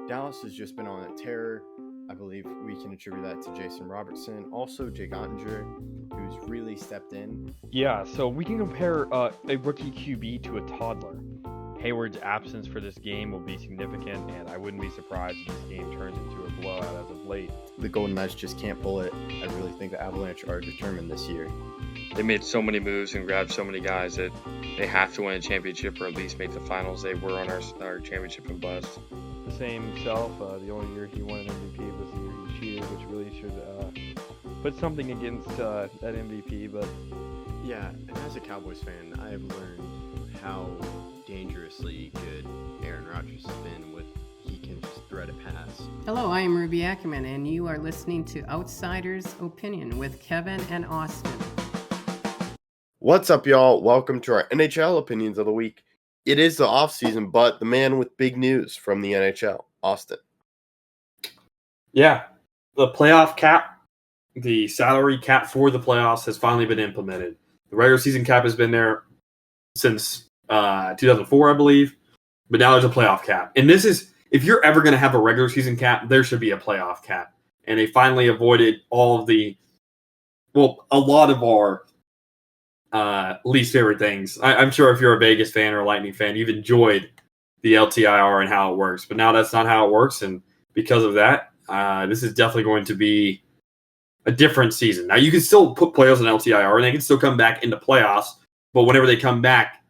Dallas has just been on a tear. I believe we can attribute that to Jason Robertson. Also, Jake Ottinger, who's really stepped in. Yeah, so we can compare a rookie QB to a toddler. Hayward's absence for this game will be significant, and I wouldn't be surprised if this game turns into a blowout as of late. The Golden Knights just can't pull it. I really think the Avalanche are determined this year. They made so many moves and grabbed so many guys that they have to win a championship or at least make the finals. They were on our championship and bust. The same self, the only year he won an MVP was the year he cheated, which really should put something against that MVP. But yeah, and as a Cowboys fan, I have learned how dangerously good Aaron Rodgers has been with he can just thread a pass. Hello, I am Ruby Ackerman, and you are listening to Outsider's Opinion with Kevin and Austin. What's up, y'all? Welcome to our NHL Opinions of the Week. It is the offseason, but the man with big news from the NHL, Austin. Yeah, the playoff cap, the salary cap for the playoffs has finally been implemented. The regular season cap has been there since 2004, I believe, but now there's a playoff cap. And this is, if you're ever going to have a regular season cap, there should be a playoff cap. And they finally avoided all of a lot of our least favorite things. I'm sure if you're a Vegas fan or a Lightning fan, you've enjoyed the LTIR and how it works. But now that's not how it works, and because of that, this is definitely going to be a different season. Now, you can still put players on LTIR, and they can still come back into playoffs, but whenever they come back,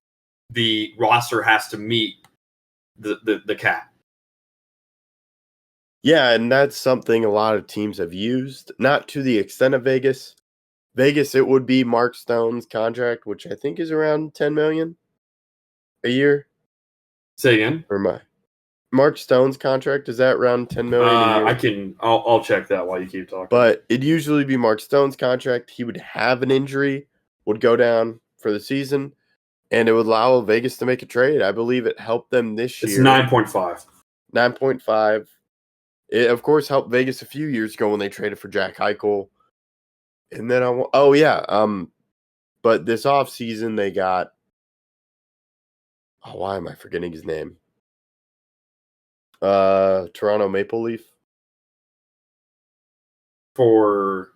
the roster has to meet the cap. Yeah, and that's something a lot of teams have used, not to the extent of Vegas. Vegas, it would be Mark Stone's contract, which I think is around $10 million a year. Say again? Or Mark Stone's contract, is that around $10 million a year? I'll check that while you keep talking. But it'd usually be Mark Stone's contract. He would have an injury, would go down for the season, and it would allow Vegas to make a trade. I believe it helped them this year. It's 9.5. 9.5. It, of course, helped Vegas a few years ago when they traded for Jack Eichel. And then but this offseason they got, why am I forgetting his name? Toronto Maple Leaf. For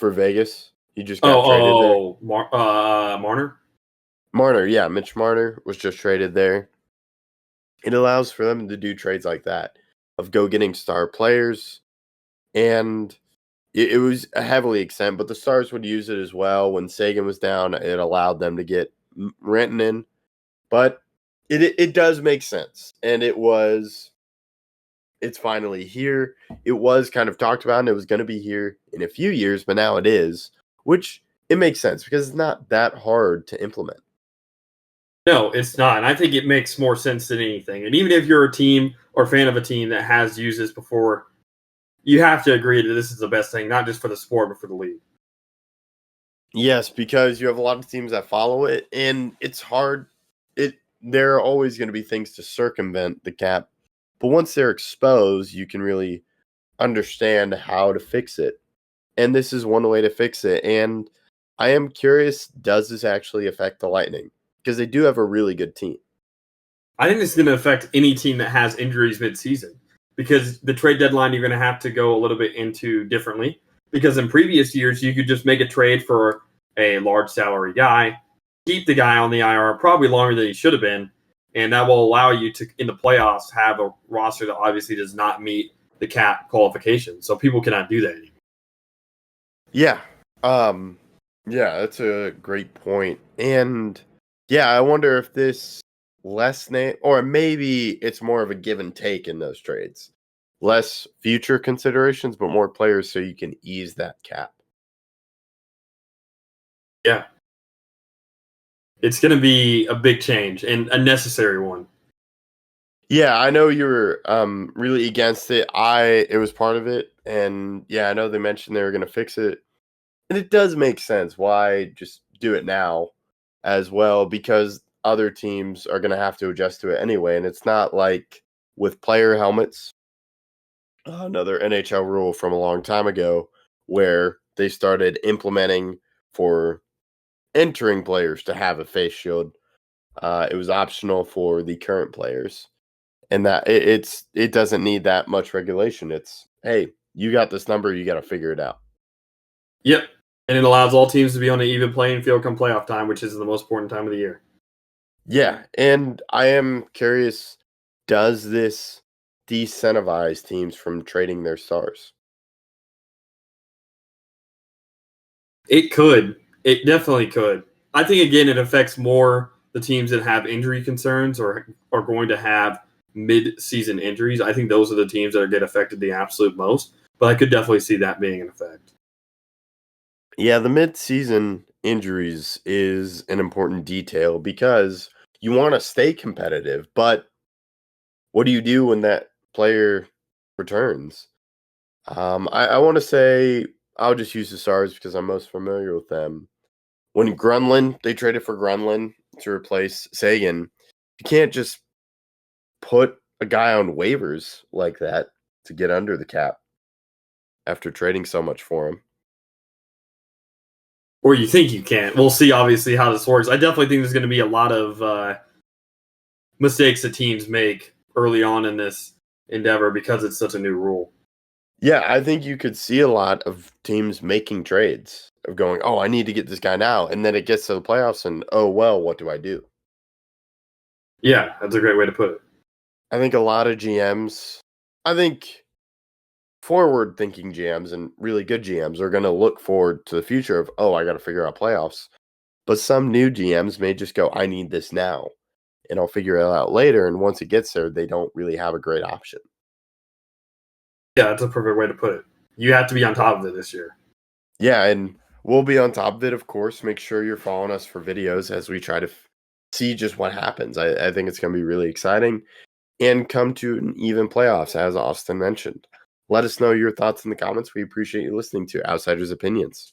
Vegas. He just got traded there. Marner? Marner, yeah. Mitch Marner was just traded there. It allows for them to do trades like that, of go getting star players, and it was a heavily extended, but the Stars would use it as well. When Sagan was down, it allowed them to get Renton in. But it does make sense. And it's finally here. It was kind of talked about, and it was going to be here in a few years, but now it is, which it makes sense because it's not that hard to implement. No, it's not. And I think it makes more sense than anything. And even if you're a team or fan of a team that has used this before, you have to agree that this is the best thing, not just for the sport, but for the league. Yes, because you have a lot of teams that follow it, and it's hard. There are always going to be things to circumvent the cap, but once they're exposed, you can really understand how to fix it. And this is one way to fix it. And I am curious, does this actually affect the Lightning? Because they do have a really good team. I think this is going to affect any team that has injuries mid-season. Because the trade deadline, you're going to have to go a little bit into differently. Because in previous years, you could just make a trade for a large salary guy, keep the guy on the IR probably longer than he should have been, and that will allow you to, in the playoffs, have a roster that obviously does not meet the cap qualification. So people cannot do that anymore. Yeah. Yeah, that's a great point. And yeah, I wonder if this less name, or maybe it's more of a give and take in those trades. Less future considerations, but more players so you can ease that cap. Yeah. It's going to be a big change and a necessary one. Yeah, I know you were really against it. It was part of it. And yeah, I know they mentioned they were going to fix it. And it does make sense. Why just do it now as well? Because other teams are going to have to adjust to it anyway. And it's not like with player helmets, another NHL rule from a long time ago, where they started implementing for entering players to have a face shield. It was optional for the current players. and that it doesn't need that much regulation. It's, hey, you got this number, you got to figure it out. Yep. And it allows all teams to be on an even playing field come playoff time, which is the most important time of the year. Yeah, and I am curious, does this decentivize teams from trading their stars? It could. It definitely could. I think, again, it affects more the teams that have injury concerns or are going to have mid-season injuries. I think those are the teams that are get affected the absolute most. But I could definitely see that being an effect. Yeah, the mid-season injuries is an important detail because you want to stay competitive, but what do you do when that player returns? I want to say I'll just use the Stars because I'm most familiar with them. When they traded for Grunlin to replace Sagan, you can't just put a guy on waivers like that to get under the cap after trading so much for him. Or you think you can. We'll see, obviously, how this works. I definitely think there's going to be a lot of mistakes that teams make early on in this endeavor because it's such a new rule. Yeah, I think you could see a lot of teams making trades of going, oh, I need to get this guy now. And then it gets to the playoffs and, oh, well, what do I do? Yeah, that's a great way to put it. I think a lot of GMs, I think forward-thinking GMs and really good GMs are going to look forward to the future of, oh, I got to figure out playoffs. But some new GMs may just go, I need this now, and I'll figure it out later. And once it gets there, they don't really have a great option. Yeah, that's a perfect way to put it. You have to be on top of it this year. Yeah, and we'll be on top of it, of course. Make sure you're following us for videos as we try to see just what happens. I think it's going to be really exciting and come to an even playoffs, as Austin mentioned. Let us know your thoughts in the comments. We appreciate you listening to Outsiders Opinions.